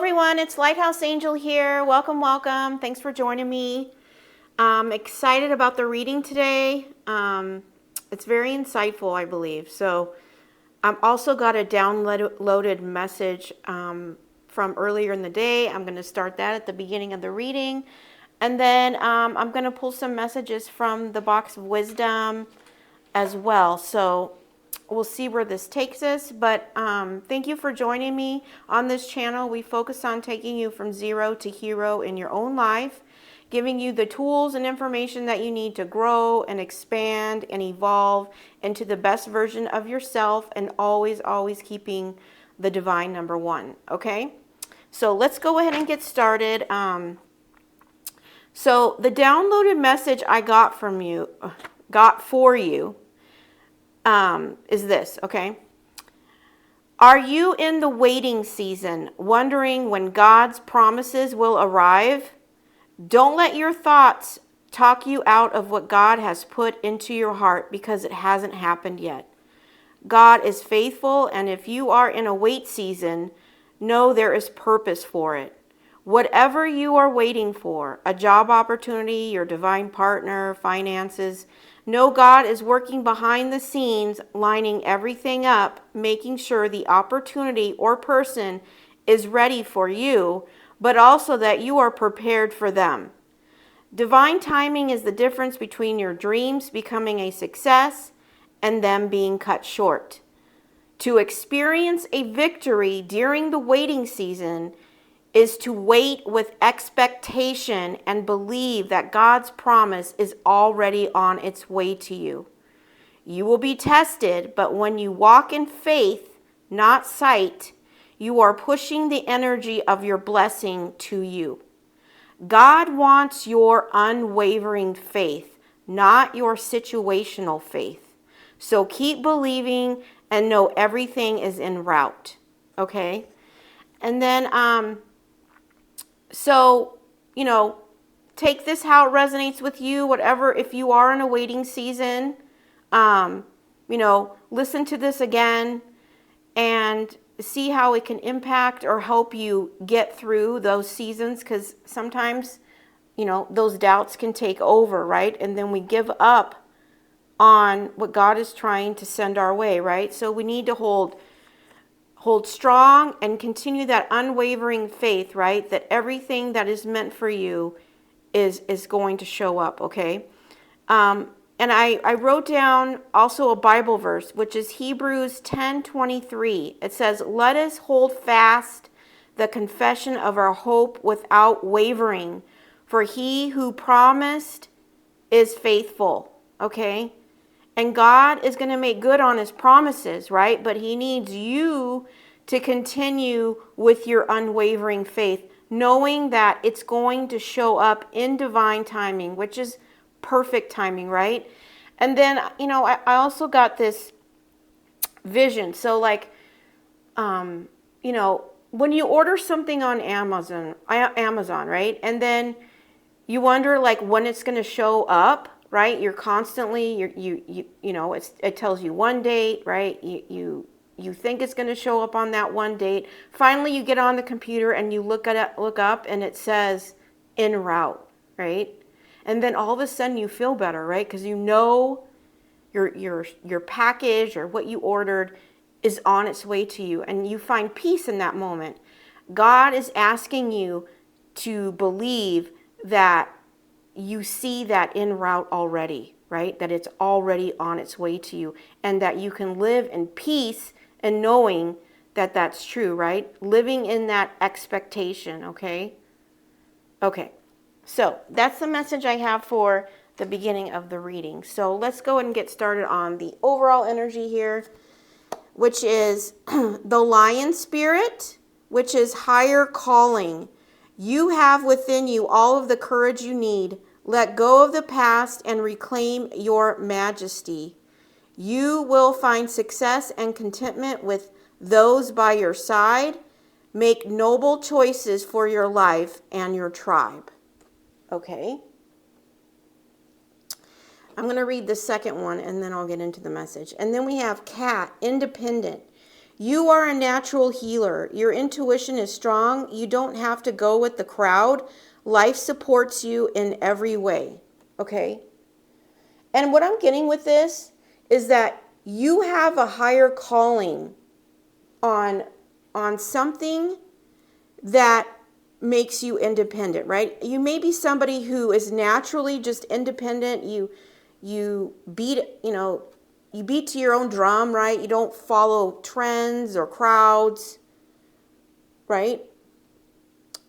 everyone, it's Lighthouse Angel here. Welcome, welcome. Thanks for joining me. I'm excited about the reading today. It's very insightful, I believe. So I've also got a downloaded message from earlier in the day. I'm going to start that at the beginning of the reading. And then I'm going to pull some messages from the box of wisdom as well. So we'll see where this takes us, but thank you for joining me on this channel. We focus on taking you from zero to hero in your own life, giving you the tools and information that you need to grow and expand and evolve into the best version of yourself, and always, always keeping the divine number one, okay? So let's go ahead and get started. So the downloaded message I got for you, is this, okay? Are you in the waiting season, wondering when God's promises will arrive? Don't let your thoughts talk you out of what God has put into your heart, because it hasn't happened yet. God is faithful, and if you are in a wait season, know there is purpose for it. Whatever you are waiting for, a job opportunity, your divine partner, finances, know God is working behind the scenes, lining everything up, making sure the opportunity or person is ready for you, but also that you are prepared for them. Divine timing is the difference between your dreams becoming a success and them being cut short. To experience a victory during the waiting season is to wait with expectation and believe that God's promise is already on its way to you. You will be tested, but when you walk in faith, not sight, you are pushing the energy of your blessing to you. God wants your unwavering faith, not your situational faith. So keep believing and know everything is en route, okay? And then, so, take this how it resonates with you, whatever. If you are in a waiting season, listen to this again and see how it can impact or help you get through those seasons, because sometimes, those doubts can take over, right? And then we give up on what God is trying to send our way, right? So we need to hold strong and continue that unwavering faith, right? That everything that is meant for you is going to show up, okay? And I wrote down also a Bible verse, which is Hebrews 10:23. It says, "Let us hold fast the confession of our hope without wavering, for he who promised is faithful," okay? And God is going to make good on his promises, right? But he needs you to continue with your unwavering faith, knowing that it's going to show up in divine timing, which is perfect timing, right? And then, I also got this vision. So when you order something on Amazon, right? And then you wonder when it's going to show up. Right? You're constantly, it tells you one date, right? You think it's going to show up on that one date. Finally, you get on the computer and you look up and it says en route, right? And then all of a sudden you feel better, right? Because your package or what you ordered is on its way to you, and you find peace in that moment. God is asking you to believe that you see that en route already, right? That it's already on its way to you, and that you can live in peace and knowing that that's true, right? Living in that expectation, okay? Okay, so that's the message I have for the beginning of the reading. So let's go ahead and get started on the overall energy here, which is the lion spirit, which is higher calling. You have within you all of the courage you need. Let go of the past and reclaim your majesty. You will find success and contentment with those by your side. Make noble choices for your life and your tribe. Okay. I'm going to read the second one and then I'll get into the message. And then we have cat, independent. You are a natural healer. Your intuition is strong. You don't have to go with the crowd. Life supports you in every way. Okay? And what I'm getting with this is that you have a higher calling on something that makes you independent, right? You may be somebody who is naturally just independent. You beat, you beat to your own drum, right? You don't follow trends or crowds, right?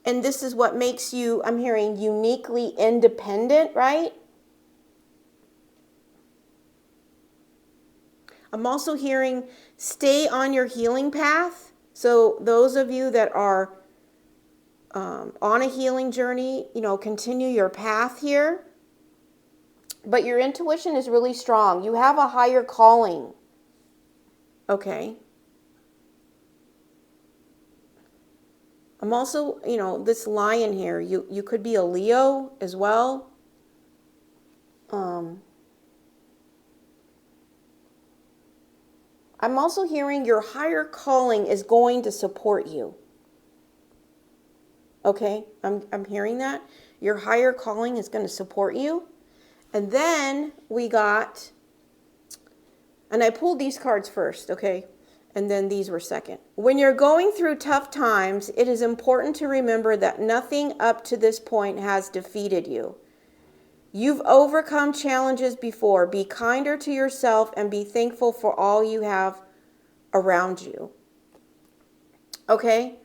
And this is what makes you, I'm hearing, uniquely independent, right? I'm also hearing stay on your healing path. So those of you that are on a healing journey, continue your path here. But your intuition is really strong. You have a higher calling. Okay. I'm also, this lion here, you could be a Leo as well. I'm also hearing your higher calling is going to support you. Okay, I'm hearing that. Your higher calling is going to support you. And then we got, and I pulled these cards first, okay? And then these were second. When you're going through tough times, it is important to remember that nothing up to this point has defeated you. You've overcome challenges before. Be kinder to yourself and be thankful for all you have around you. Okay?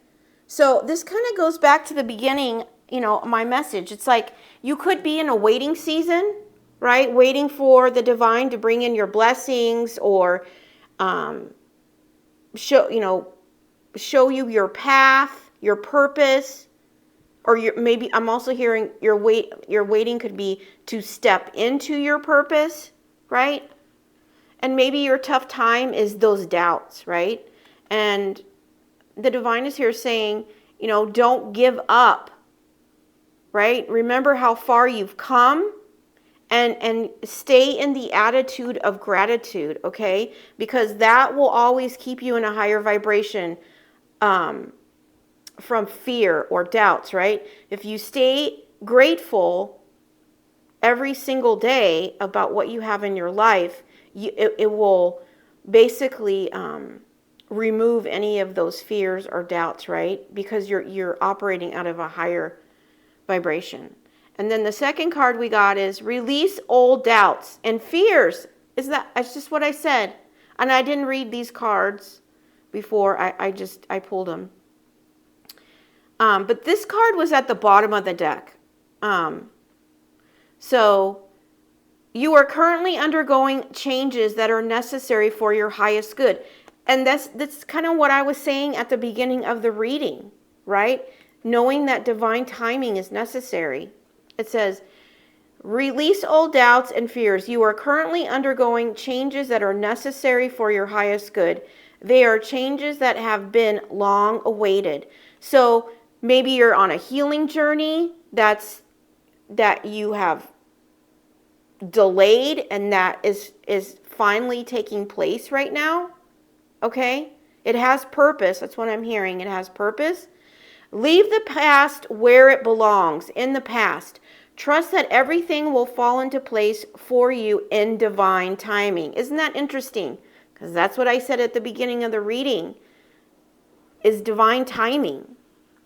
So this kind of goes back to the beginning, my message. It's like you could be in a waiting season, right? Waiting for the divine to bring in your blessings or show you your path, your purpose, or maybe I'm also hearing your waiting could be to step into your purpose, right? And maybe your tough time is those doubts, right? And the divine is here saying, don't give up, right? Remember how far you've come and stay in the attitude of gratitude, okay? Because that will always keep you in a higher vibration from fear or doubts, right? If you stay grateful every single day about what you have in your life, it will basically remove any of those fears or doubts, right? Because you're operating out of a higher vibration. And then the second card we got is release old doubts and fears. That's just what I said. And I didn't read these cards before. I pulled them. But this card was at the bottom of the deck. So you are currently undergoing changes that are necessary for your highest good. And that's kind of what I was saying at the beginning of the reading, right? Knowing that divine timing is necessary. It says, release old doubts and fears. You are currently undergoing changes that are necessary for your highest good. They are changes that have been long awaited. So maybe you're on a healing journey that you have delayed and that is finally taking place right now. Okay? It has purpose. That's what I'm hearing. It has purpose. Leave the past where it belongs, in the past. Trust that everything will fall into place for you in divine timing. Isn't that interesting? Because that's what I said at the beginning of the reading, is divine timing.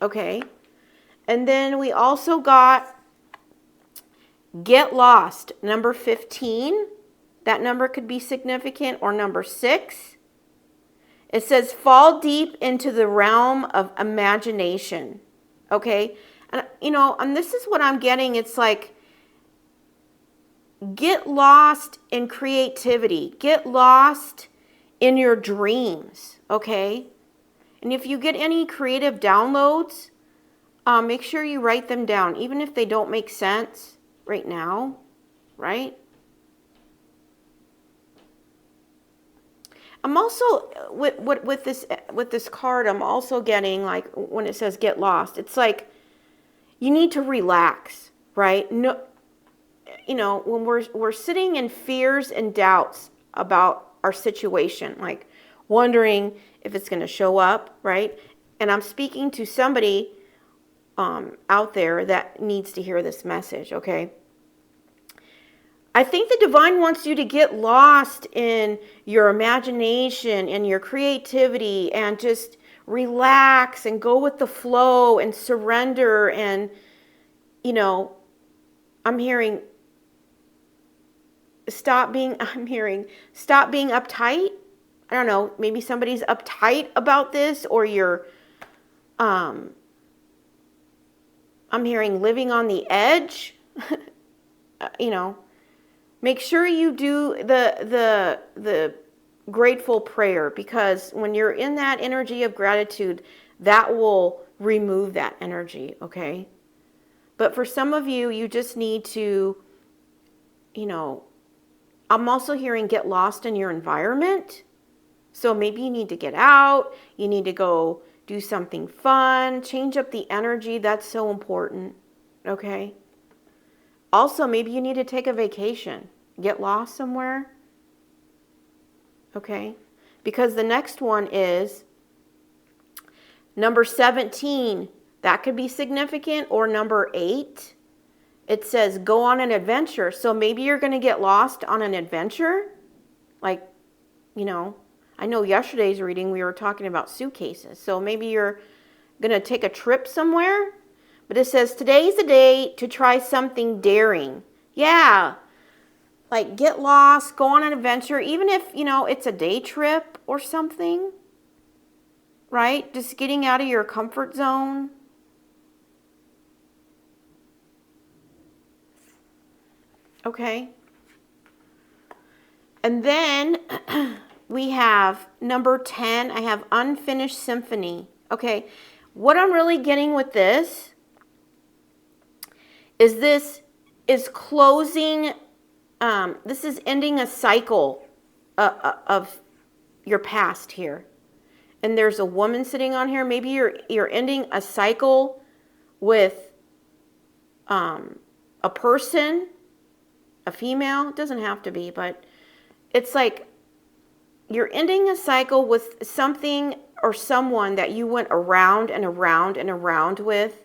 Okay? And then we also got get lost, number 15. That number could be significant, or number 6. It says fall deep into the realm of imagination. Okay? And and this is what I'm getting. It's like get lost in creativity. Get lost in your dreams. Okay? And if you get any creative downloads, make sure you write them down, even if they don't make sense right now, right? I'm also with this card, I'm also getting, like, when it says get lost, it's like you need to relax, right? No, when we're sitting in fears and doubts about our situation, like wondering if it's going to show up, right? And I'm speaking to somebody out there that needs to hear this message, okay? I think the divine wants you to get lost in your imagination and your creativity and just relax and go with the flow and surrender. And, you know, I'm hearing stop being uptight. I don't know, maybe somebody's uptight about this, or you're I'm hearing living on the edge. You know, make sure you do the grateful prayer, because when you're in that energy of gratitude, that will remove that energy, okay? But for some of you, you just need to, you know, I'm also hearing get lost in your environment. So maybe you need to get out, you need to go do something fun, change up the energy. That's so important, okay? Also, maybe you need to take a vacation, get lost somewhere, okay? Because the next one is number 17. That could be significant. Or number 8. It says go on an adventure. So maybe you're going to get lost on an adventure. Like, you know, I know yesterday's reading we were talking about suitcases. So maybe you're going to take a trip somewhere. But it says today's the day to try something daring. Yeah. Like get lost, go on an adventure, even if, you know, it's a day trip or something. Right? Just getting out of your comfort zone. Okay. And then we have number 10. I have unfinished symphony. Okay. What I'm really getting with this is closing. This is ending a cycle of your past here. And there's a woman sitting on here. Maybe you're ending a cycle with a person, a female. It doesn't have to be, but it's like you're ending a cycle with something or someone that you went around and around and around with,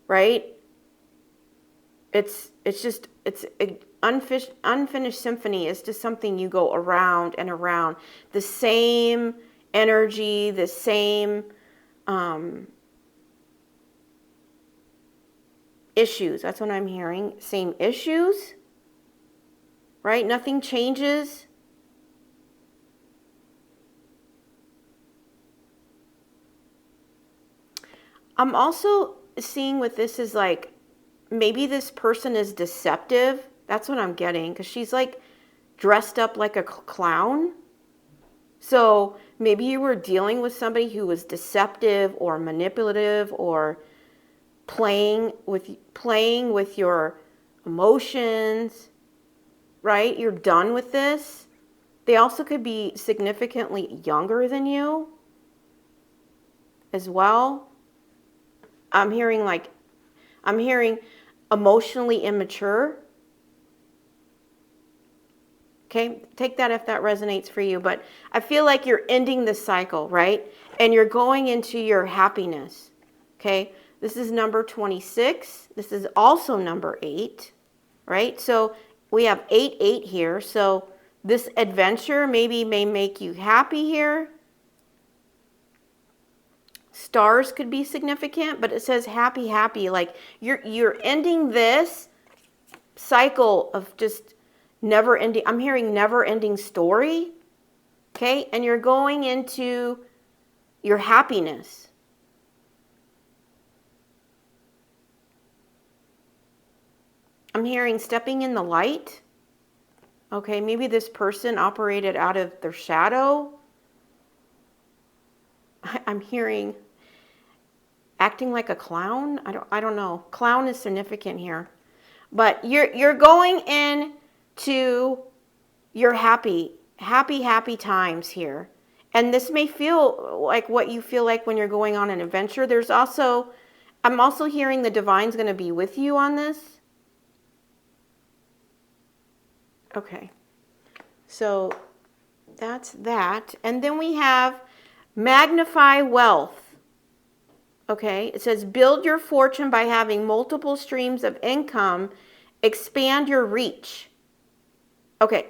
right? It's unfinished symphony is just something you go around and around. The same energy, the same issues. That's what I'm hearing. Same issues, right? Nothing changes. I'm also seeing with this is like, maybe this person is deceptive. That's what I'm getting, because she's like dressed up like a clown. So maybe you were dealing with somebody who was deceptive or manipulative or playing with your emotions, right? You're done with this. They also could be significantly younger than you as well. I'm hearing emotionally immature. Okay, take that if that resonates for you. But I feel like you're ending the cycle, right? And you're going into your happiness. Okay, this is number 26. This is also number 8, right? So we have 8, 8 here. So this adventure maybe may make you happy here. Stars could be significant, but it says happy, happy. Like you're ending this cycle of just never ending. I'm hearing never ending story. Okay. And you're going into your happiness. I'm hearing stepping in the light. Okay. Maybe this person operated out of their shadow. I'm hearing acting like a clown. I don't know. Clown is significant here. But you're going into your happy times here. And this may feel like what you feel like when you're going on an adventure. I'm also hearing the divine's going to be with you on this. Okay. So that's that. And then we have magnify wealth. Okay, it says build your fortune by having multiple streams of income, expand your reach. Okay,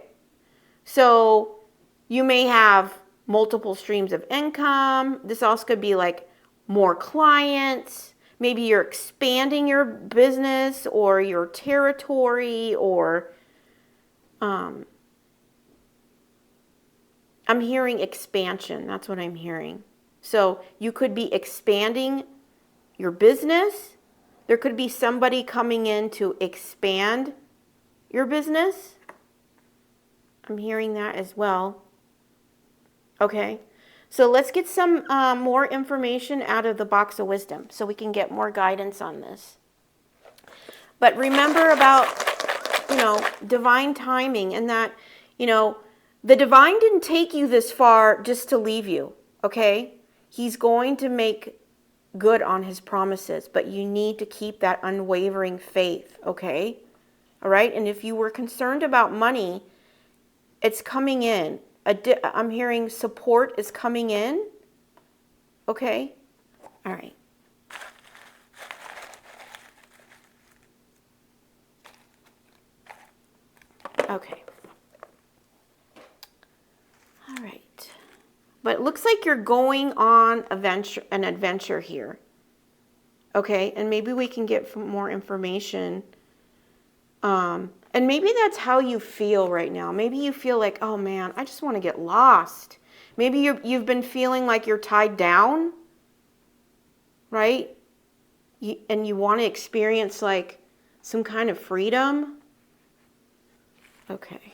so you may have multiple streams of income. This also could be like more clients. Maybe you're expanding your business or your territory, or I'm hearing expansion. That's what I'm hearing. So you could be expanding your business. There could be somebody coming in to expand your business. I'm hearing that as well. Okay, so let's get some more information out of the box of wisdom so we can get more guidance on this. But remember about, divine timing, and that, the divine didn't take you this far just to leave you, okay? He's going to make good on his promises, but you need to keep that unwavering faith, okay? All right, and if you were concerned about money, it's coming in. I'm hearing support is coming in. Okay? All right. Okay. All right. But it looks like you're going on an adventure here. Okay? And maybe we can get more information. And maybe that's how you feel right now. Maybe you feel like, oh man, I just want to get lost. Maybe you've been feeling like you're tied down, right? And you want to experience like some kind of freedom. Okay.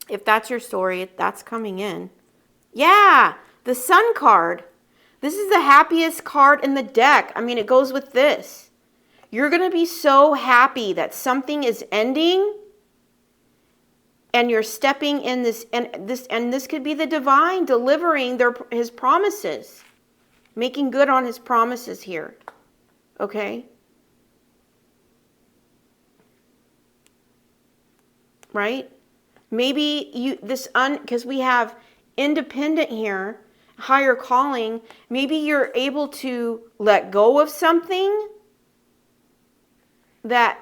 If that's your story, that's coming in. Yeah, the Sun card. This is the happiest card in the deck. I mean, it goes with this. You're going to be so happy that something is ending and you're stepping in this, and this could be the divine delivering his promises, making good on his promises here. Okay? Right? Maybe because we have independent here, higher calling, maybe you're able to let go of something that,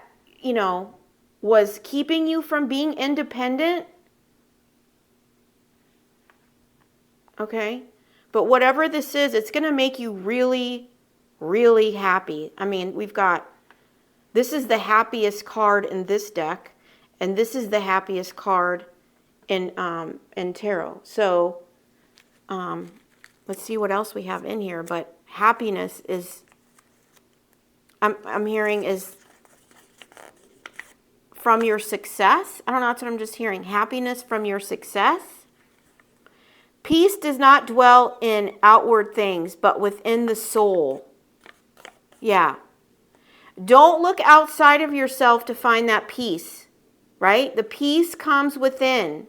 was keeping you from being independent. Okay? But whatever this is, it's going to make you really, really happy. I mean, this is the happiest card in this deck, and this is the happiest card in tarot. So, let's see what else we have in here. But happiness is, I'm hearing, is from your success. I don't know, that's what I'm just hearing. Happiness from your success. Peace does not dwell in outward things, but within the soul. Yeah. Don't look outside of yourself to find that peace, right? The peace comes within.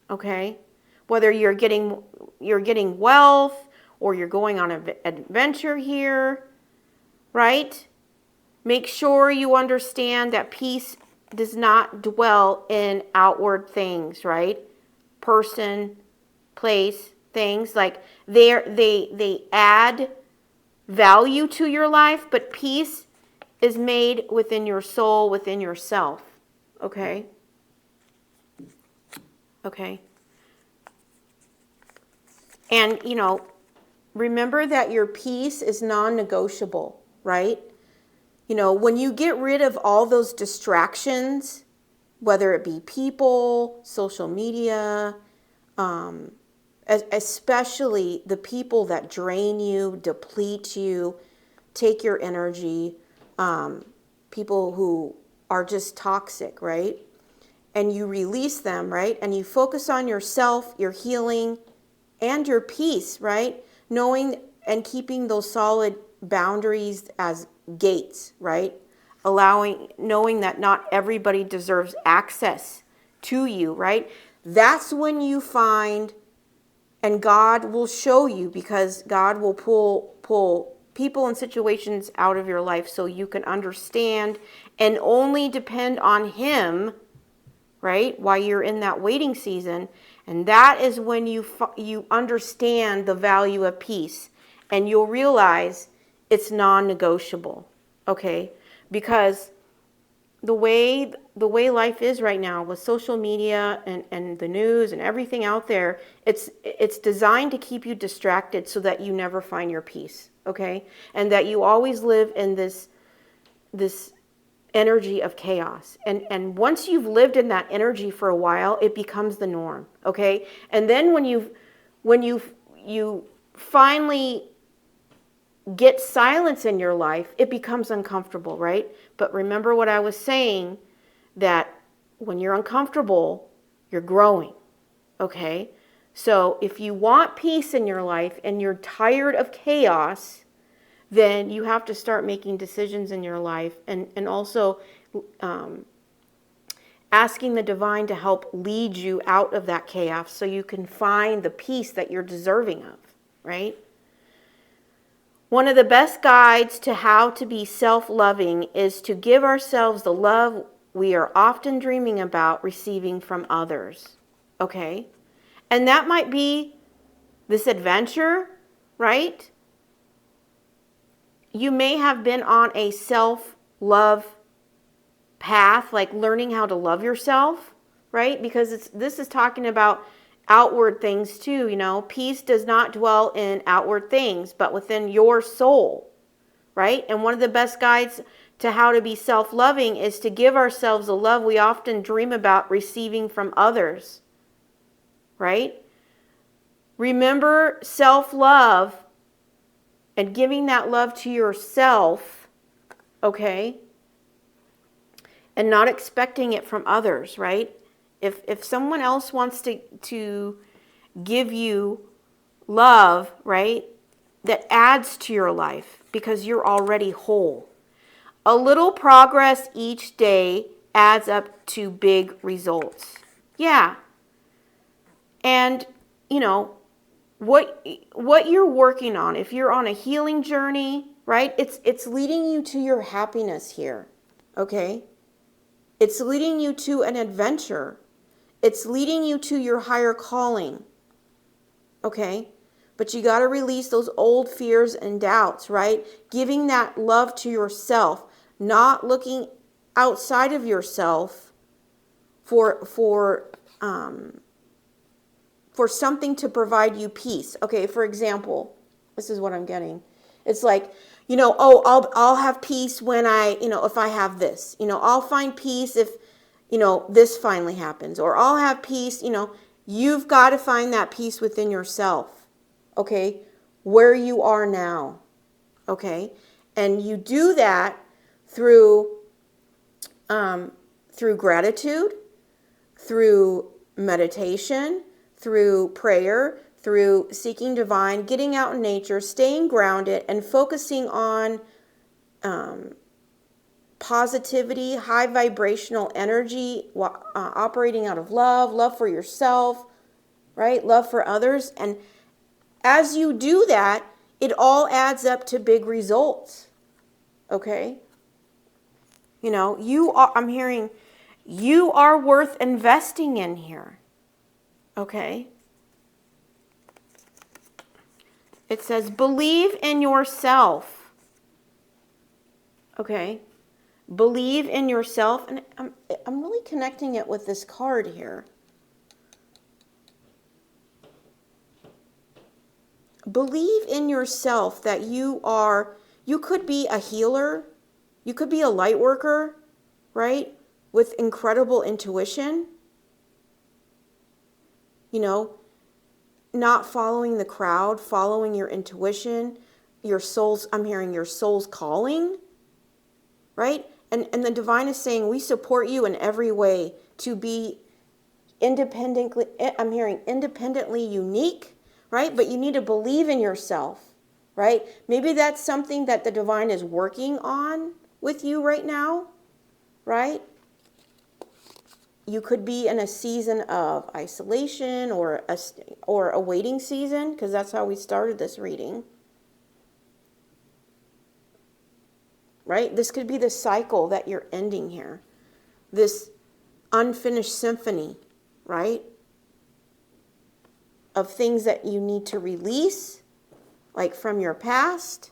Okay? Whether you're getting wealth or you're going on an adventure here, right? Make sure you understand that peace does not dwell in outward things, right? Person, place, things like they add value to your life, but peace is made within your soul, within yourself. Okay? Okay. And, remember that your peace is non-negotiable, right? When you get rid of all those distractions, whether it be people, social media, especially the people that drain you, deplete you, take your energy, people who are just toxic, right? And you release them, right? And you focus on yourself, your healing, and your peace, right? Knowing and keeping those solid boundaries as gates, right? Knowing that not everybody deserves access to you, right? That's when you find, and God will show you, because God will pull people and situations out of your life so you can understand and only depend on Him right? While you're in that waiting season. And that is when you understand the value of peace, and you'll realize it's non-negotiable, okay? Because the way life is right now with social media and the news and everything out there, it's designed to keep you distracted so that you never find your peace, okay? And that you always live in this energy of chaos. And once you've lived in that energy for a while, it becomes the norm, okay? And then when you finally get silence in your life, it becomes uncomfortable, right? But remember what I was saying, that when you're uncomfortable, you're growing, okay? So if you want peace in your life and you're tired of chaos, then you have to start making decisions in your life, and also asking the divine to help lead you out of that chaos so you can find the peace that you're deserving of, right? One of the best guides to how to be self-loving is to give ourselves the love we are often dreaming about receiving from others, okay? And that might be this adventure, right? You may have been on a self-love path, like learning how to love yourself, right? Because this is talking about outward things too, you know. Peace does not dwell in outward things, but within your soul, right? And one of the best guides to how to be self-loving is to give ourselves the love we often dream about receiving from others, right? Remember, self-love and giving that love to yourself, okay? And not expecting it from others, right? If someone else wants to give you love, right, that adds to your life because you're already whole. A little progress each day adds up to big results. Yeah. And, you know, what you're working on, if you're on a healing journey, right, it's leading you to your happiness here, okay? It's leading you to an adventure. It's leading you to your higher calling, okay? But you got to release those old fears and doubts, right? Giving that love to yourself, not looking outside of yourself for something to provide you peace. Okay, for example, this is what I'm getting. It's like, you know, oh, I'll have peace when if I have this. You know, I'll find peace if, this finally happens. Or I'll have peace, you've got to find that peace within yourself. Okay, where you are now. Okay, and you do that through gratitude, through meditation, through prayer, through seeking divine, getting out in nature, staying grounded, and focusing on positivity, high vibrational energy, operating out of love for yourself, right? Love for others. And as you do that, it all adds up to big results. Okay? I'm hearing you are worth investing in here. Okay? It says, believe in yourself. Okay? Believe in yourself. And I'm really connecting it with this card here. Believe in yourself that you could be a healer. You could be a light worker, right? With incredible intuition. Not following the crowd, following your intuition, I'm hearing your soul's calling, right? And the divine is saying, we support you in every way to be independently unique, right? But you need to believe in yourself, right? Maybe that's something that the divine is working on with you right now, right? You could be in a season of isolation or a waiting season, because that's how we started this reading. Right? This could be the cycle that you're ending here. This unfinished symphony, right? Of things that you need to release, like from your past.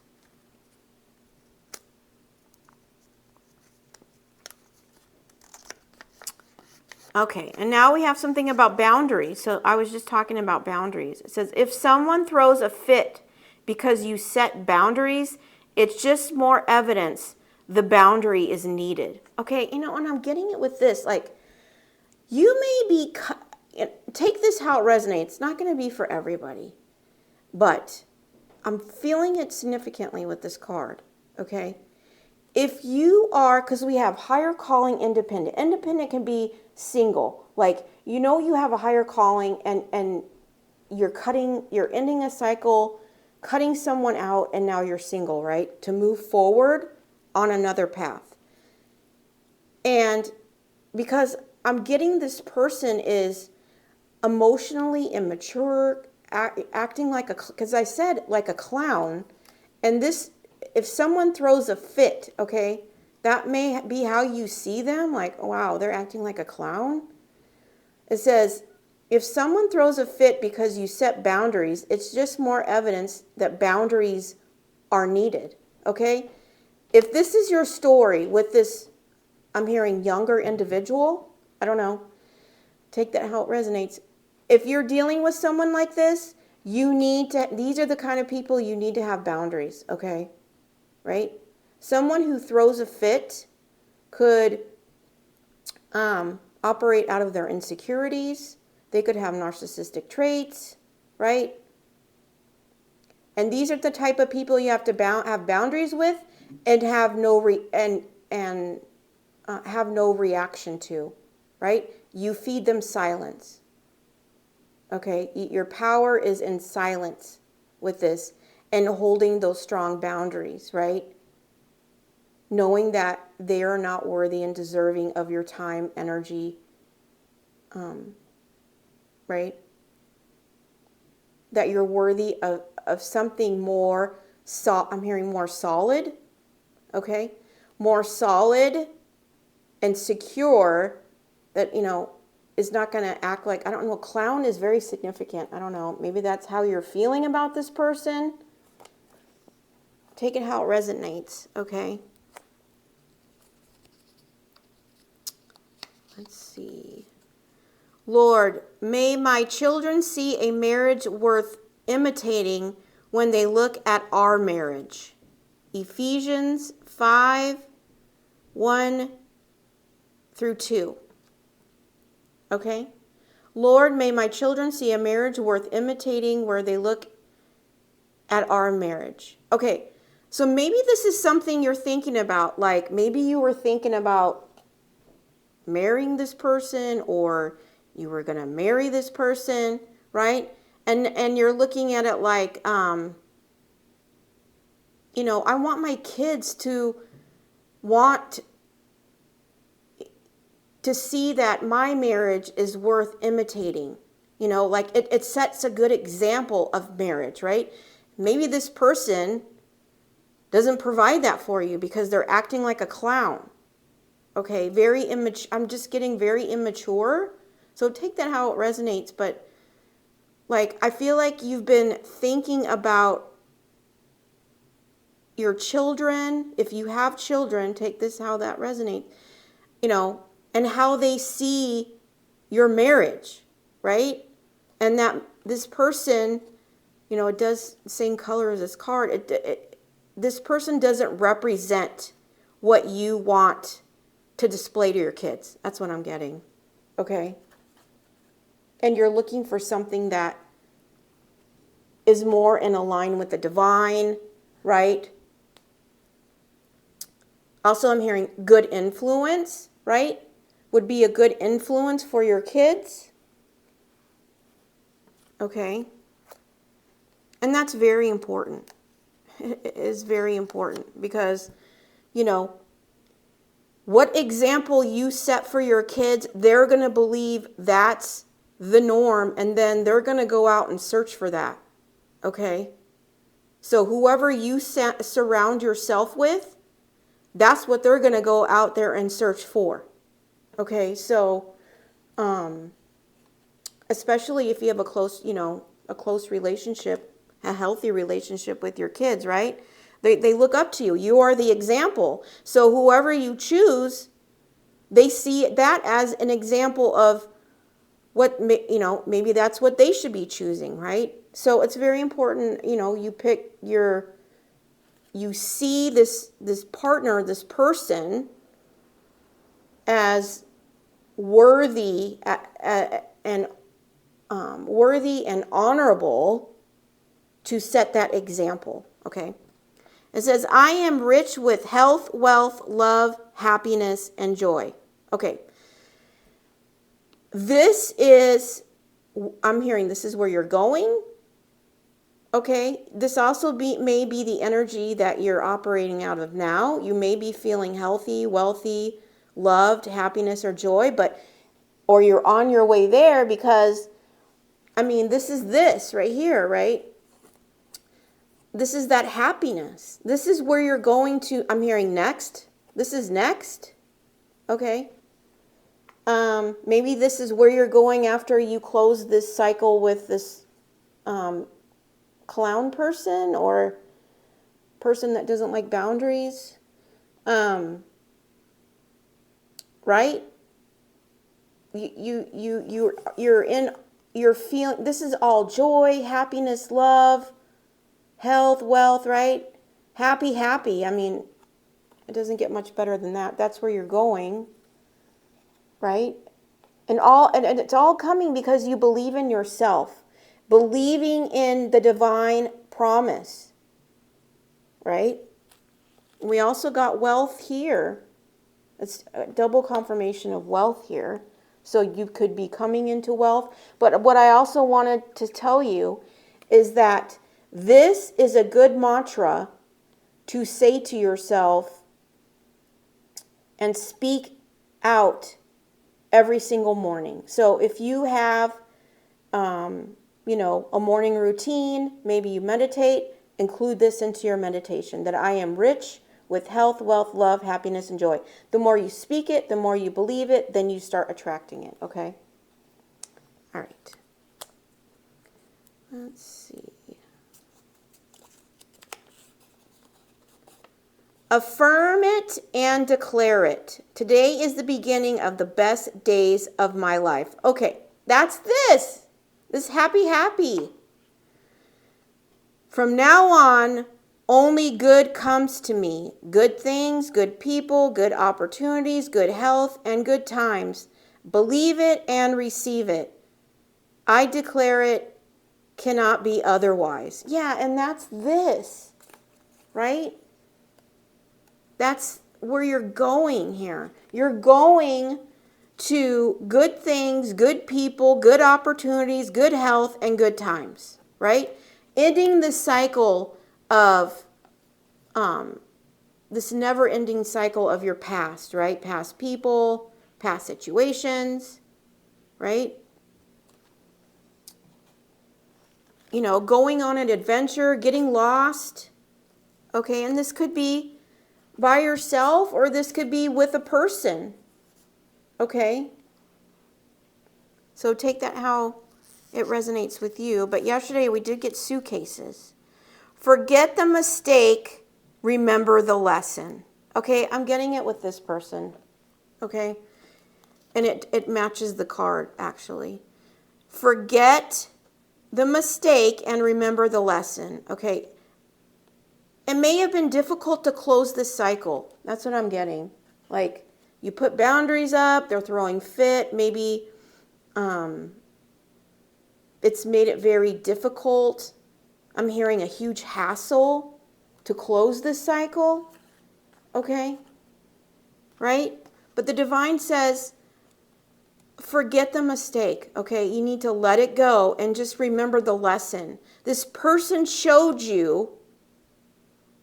Okay, and now we have something about boundaries. So I was just talking about boundaries. It says, if someone throws a fit because you set boundaries, it's just more evidence the boundary is needed. Okay, you know, and I'm getting it with this. Like, you may be, take this how it resonates. It's not going to be for everybody. But I'm feeling it significantly with this card. Okay? If you are, because we have higher calling, independent. Independent can be single. Like, you know, you have a higher calling and you're ending a cycle, cutting someone out, and now you're single, right? To move forward on another path. And because I'm getting this person is emotionally immature, acting like because I said like a clown. And this, if someone throws a fit, okay, that may be how you see them. Like, wow, they're acting like a clown. It says, if someone throws a fit because you set boundaries, it's just more evidence that boundaries are needed, okay? If this is your story with this, I'm hearing younger individual, I don't know, take that how it resonates. If you're dealing with someone like this, you need to, these are the kind of people you need to have boundaries, okay? Right? Someone who throws a fit could operate out of their insecurities. They could have narcissistic traits, right? And these are the type of people you have to have boundaries with and have no have no reaction to, right? You feed them silence. Okay, your power is in silence with this and holding those strong boundaries, right? Knowing that they are not worthy and deserving of your time, energy, right? That you're worthy of something more, I'm hearing more solid, okay? More solid and secure that, you know, is not going to act like, I don't know, clown is very significant. I don't know. Maybe that's how you're feeling about this person. Take it how it resonates, okay? Let's see. Lord, may my children see a marriage worth imitating when they look at our marriage. Ephesians 5:1-2. Okay? Lord, may my children see a marriage worth imitating where they look at our marriage. Okay, so maybe this is something you're thinking about. Like, maybe you were thinking about marrying this person, or you were going to marry this person, right? And you're looking at it like, you know, I want my kids to want to see that my marriage is worth imitating. You know, like it sets a good example of marriage, right? Maybe this person doesn't provide that for you because they're acting like a clown. Okay, very immature. I'm just getting very immature. So take that how it resonates. But like, I feel like you've been thinking about your children. If you have children, take this how that resonates, you know, and how they see your marriage, right? And that this person, you know, it does the same color as this card. This person doesn't represent what you want to display to your kids. That's what I'm getting. Okay? And you're looking for something that is more in line with the divine, right? Also, I'm hearing good influence, right? Would be a good influence for your kids. Okay? And that's very important. It is very important because, you know, what example you set for your kids, they're going to believe that's the norm, and then they're going to go out and search for that. Okay? So whoever you surround yourself with, that's what they're going to go out there and search for. Okay, so especially if you have a close, a close relationship, a healthy relationship with your kids, right? They look up to you. You are the example. So whoever you choose, they see that as an example of what, maybe that's what they should be choosing, right? So it's very important, you see this partner, this person as worthy and worthy and honorable to set that example, okay? It says, I am rich with health, wealth, love, happiness, and joy. Okay. I'm hearing this is where you're going. Okay. This also may be the energy that you're operating out of now. You may be feeling healthy, wealthy, loved, happiness, or joy, or you're on your way there because, this is this right here, right? This is that happiness. This is where you're going to, I'm hearing next. This is next. Okay. Maybe this is where you're going after you close this cycle with this clown person or person that doesn't like boundaries. Right? You're feeling, this is all joy, happiness, love, health, wealth, right? Happy. It doesn't get much better than that. That's where you're going, right? And it's all coming because you believe in yourself, believing in the divine promise, right? We also got wealth here. It's a double confirmation of wealth here. So you could be coming into wealth. But what I also wanted to tell you is that this is a good mantra to say to yourself and speak out every single morning. So if you have, a morning routine, maybe you meditate, include this into your meditation, that I am rich with health, wealth, love, happiness, and joy. The more you speak it, the more you believe it, then you start attracting it, okay? All right. Let's see. Affirm it and declare it. Today is the beginning of the best days of my life. Okay, that's this. This happy. From now on, only good comes to me. Good things, good people, good opportunities, good health, and good times. Believe it and receive it. I declare it cannot be otherwise. Yeah, and that's this, right? That's where you're going here. You're going to good things, good people, good opportunities, good health, and good times, right? Ending the cycle of this never-ending cycle of your past, right? Past people, past situations, right? Going on an adventure, getting lost, okay? And this could be by yourself or this could be with a person, okay? So take that how it resonates with you. But yesterday we did get suitcases. Forget the mistake, remember the lesson. Okay, I'm getting it with this person, okay? And it matches the card, actually. Forget the mistake and remember the lesson, okay? It may have been difficult to close this cycle. That's what I'm getting. Like, you put boundaries up, they're throwing fit, maybe it's made it very difficult. I'm hearing a huge hassle to close this cycle, okay? Right? But the divine says, forget the mistake, okay? You need to let it go and just remember the lesson. This person showed you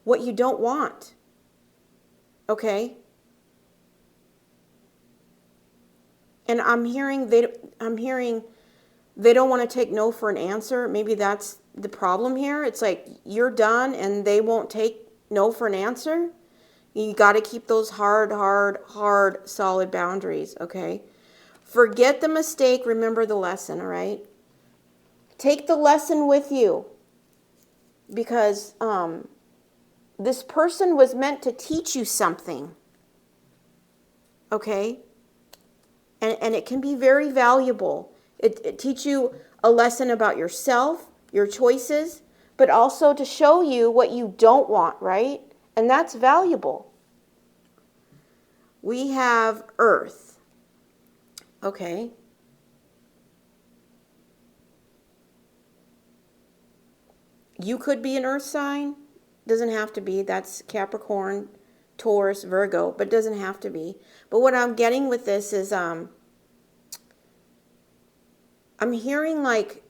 what you don't want, okay? And I'm hearing they don't want to take no for an answer. Maybe that's the problem here. It's like you're done and they won't take no for an answer. You got to keep those hard, solid boundaries, okay? Forget the mistake, remember the lesson, all right? Take the lesson with you, because this person was meant to teach you something, okay? And it can be very valuable. It teaches you a lesson about yourself, your choices, but also to show you what you don't want, right? And that's valuable. We have Earth. Okay. You could be an Earth sign. Doesn't have to be. That's Capricorn, Taurus, Virgo, but doesn't have to be. But what I'm getting with this is I'm hearing like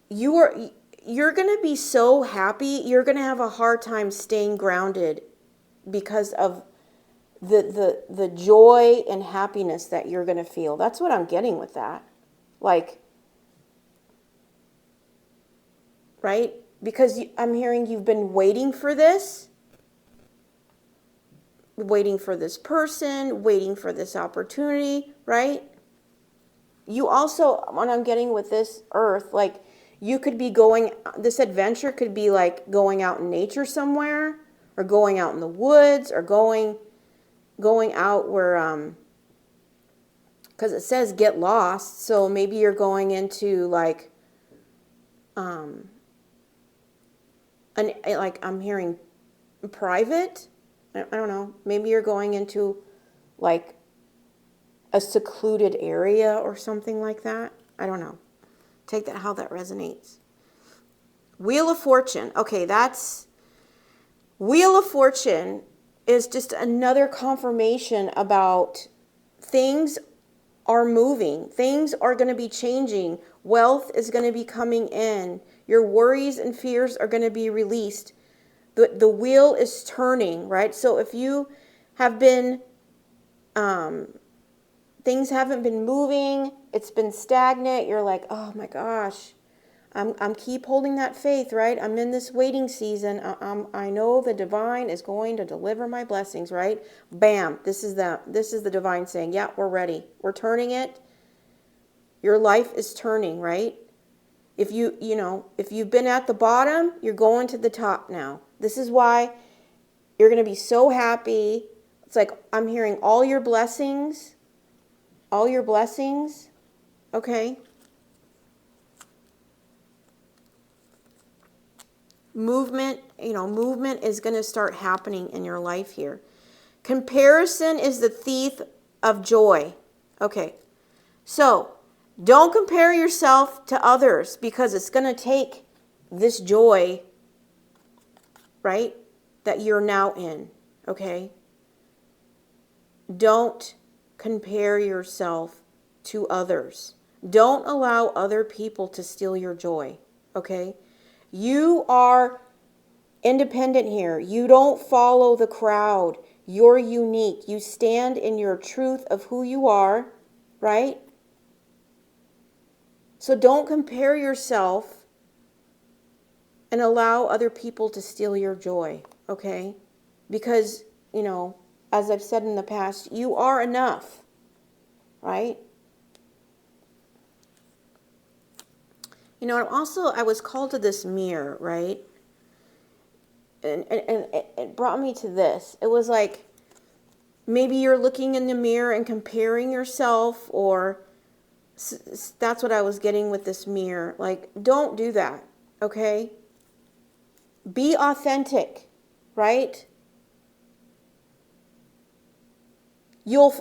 you're going to be so happy, you're going to have a hard time staying grounded because of the joy and happiness that you're going to feel. That's what I'm getting with that. Like, right? Because I'm hearing you've been waiting for this, waiting for this person, waiting for this opportunity, right? You also, what I'm getting with this Earth, like you could be going, this adventure could be like going out in nature somewhere, or going out in the woods, or going out where, because it says get lost, so maybe you're going into like, like I'm hearing private, I don't know, maybe you're going into like a secluded area or something like that. I don't know. Take that how that resonates. Wheel of Fortune. Okay, that's Wheel of Fortune is just another confirmation about things are moving. Things are going to be changing. Wealth is going to be coming in. Your worries and fears are going to be released. The wheel is turning, right? So if you have been, things haven't been moving, it's been stagnant, you're like, oh my gosh, I'm keep holding that faith, right? I'm in this waiting season. I know the divine is going to deliver my blessings, right? Bam, this is the divine saying, yeah, we're ready. We're turning it. Your life is turning, right? If if you've been at the bottom, you're going to the top now. This is why you're going to be so happy. It's like I'm hearing all your blessings, okay? Movement is going to start happening in your life here. Comparison is the thief of joy. Okay, so don't compare yourself to others because it's going to take this joy, right, that you're now in, okay? Don't compare yourself to others. Don't allow other people to steal your joy, okay? You are independent here. You don't follow the crowd. You're unique. You stand in your truth of who you are, right? So don't compare yourself and allow other people to steal your joy, okay? Because, as I've said in the past, you are enough, right? I was called to this mirror, right? And it brought me to this. It was like, maybe you're looking in the mirror and comparing yourself, or that's what I was getting with this mirror. Like, don't do that, okay? Be authentic, right?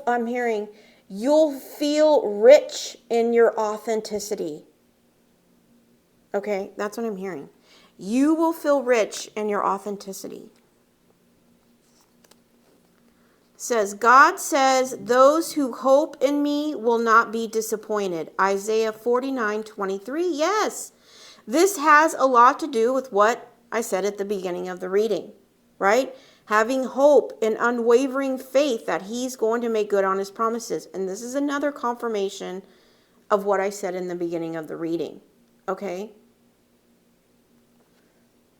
I'm hearing, you'll feel rich in your authenticity. Okay, that's what I'm hearing. You will feel rich in your authenticity. It says, God says, those who hope in me will not be disappointed. Isaiah 49:23. Yes, this has a lot to do with what I said at the beginning of the reading, right? Having hope and unwavering faith that he's going to make good on his promises. And this is another confirmation of what I said in the beginning of the reading. Okay?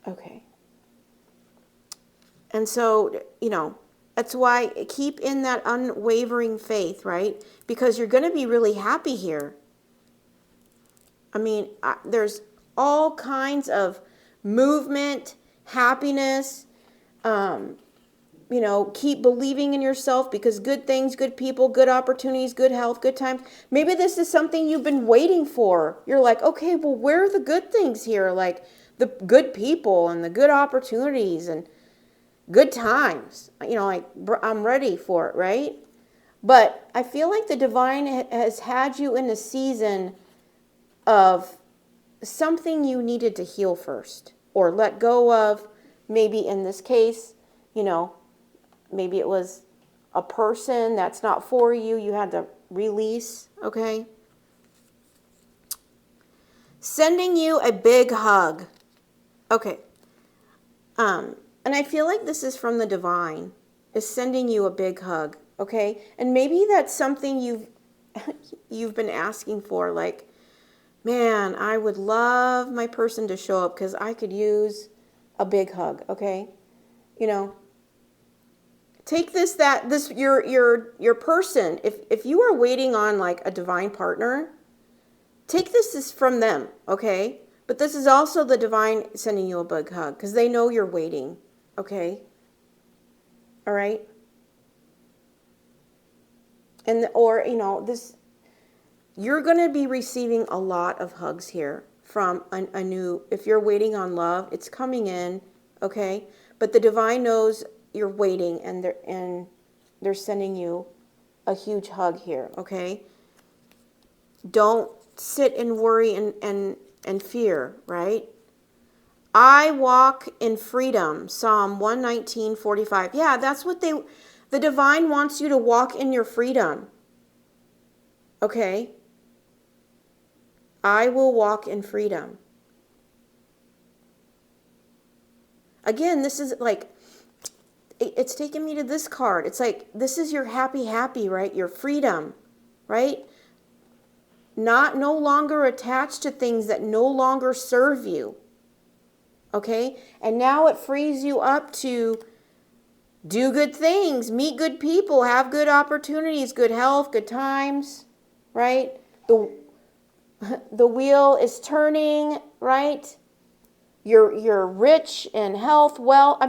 Okay. And so, that's why keep in that unwavering faith, right? Because you're going to be really happy here. I mean, there's all kinds of movement, happiness. Keep believing in yourself, because good things, good people, good opportunities, good health, good times. Maybe this is something you've been waiting for. You're like, okay, well, where are the good things here? Like the good people and the good opportunities and good times. I'm ready for it, right? But I feel like the divine has had you in a season of something you needed to heal first or let go of. Maybe in this case, maybe it was a person that's not for you. You had to release, okay? Sending you a big hug. Okay. And I feel like this is from the divine, is sending you a big hug, okay? And maybe that's something you've been asking for, like, man, I would love my person to show up because I could use a big hug, okay? Take your person. If you are waiting on like a divine partner, take this as from them, okay? But this is also the divine sending you a big hug because they know you're waiting, okay? All right? You're going to be receiving a lot of hugs here from a new, if you're waiting on love, it's coming in, okay? But the divine knows you're waiting, and they're sending you a huge hug here, okay? Don't sit and worry and fear, right? I walk in freedom, Psalm 119:45. Yeah, that's what the divine wants you to walk in your freedom. Okay? I will walk in freedom. Again, this is like, it's taking me to this card. It's like, this is your happy, right? Your freedom, right? No longer attached to things that no longer serve you. Okay? And now it frees you up to do good things, meet good people, have good opportunities, good health, good times, right? The wheel is turning, right? You're rich in health, wealth,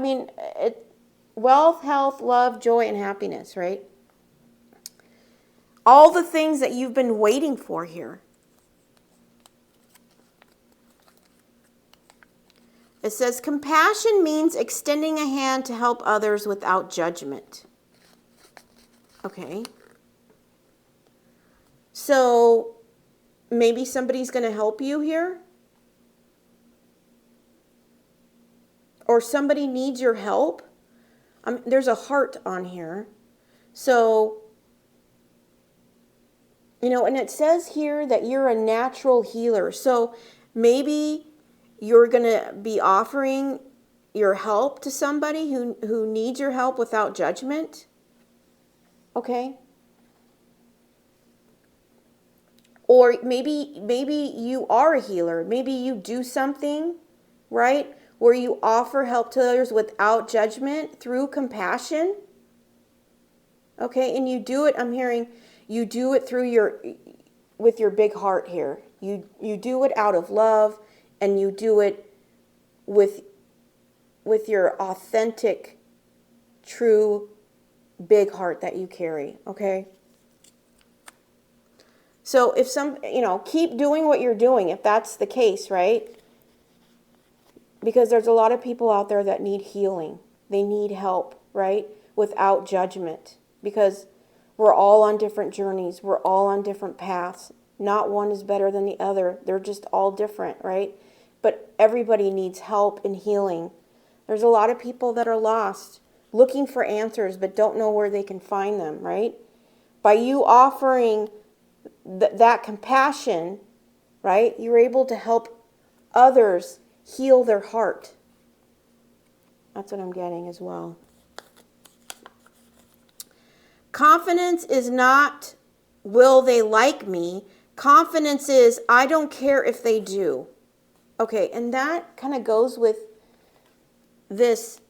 health, love, joy, and happiness, right? All the things that you've been waiting for here. It says, compassion means extending a hand to help others without judgment. Okay. So, maybe somebody's going to help you here. Or somebody needs your help. There's a heart on here. So, and it says here that you're a natural healer. So, maybe you're going to be offering your help to somebody who needs your help without judgment. Okay? Or maybe you are a healer. Maybe you do something, right, where you offer help to others without judgment through compassion. Okay? And you do it, I'm hearing, you do it with your big heart here. You do it out of love. And you do it with your authentic, true, big heart that you carry, okay? So if keep doing what you're doing if that's the case, right? Because there's a lot of people out there that need healing. They need help, right? Without judgment. Because we're all on different journeys. We're all on different paths. Not one is better than the other. They're just all different, right? But everybody needs help and healing. There's a lot of people that are lost, looking for answers, but don't know where they can find them, right? By you offering that compassion, right, you're able to help others heal their heart. That's what I'm getting as well. Confidence is not, will they like me? Confidence is, I don't care if they do. Okay, and that kind of goes with this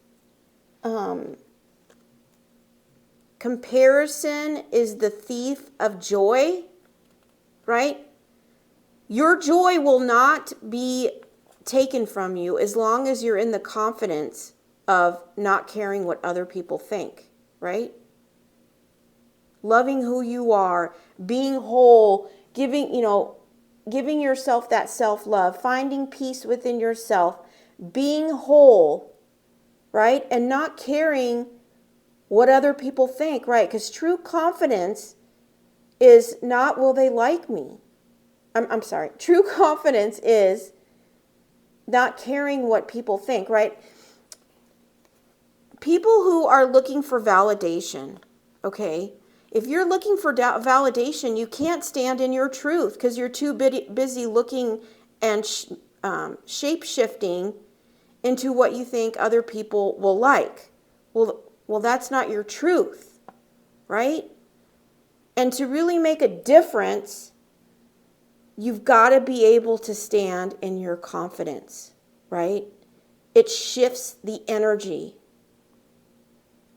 Comparison is the thief of joy, right? Your joy will not be taken from you as long as you're in the confidence of not caring what other people think, right? Loving who you are, being whole, giving yourself that self-love, finding peace within yourself, being whole, right? And not caring what other people think, right? Because true confidence is not, will they like me? I'm sorry. True confidence is not caring what people think, right? People who are looking for validation, okay? If you're looking for validation, you can't stand in your truth because you're too busy looking and shape-shifting into what you think other people will like. Well, that's not your truth, right? And to really make a difference, you've got to be able to stand in your confidence, right? It shifts the energy.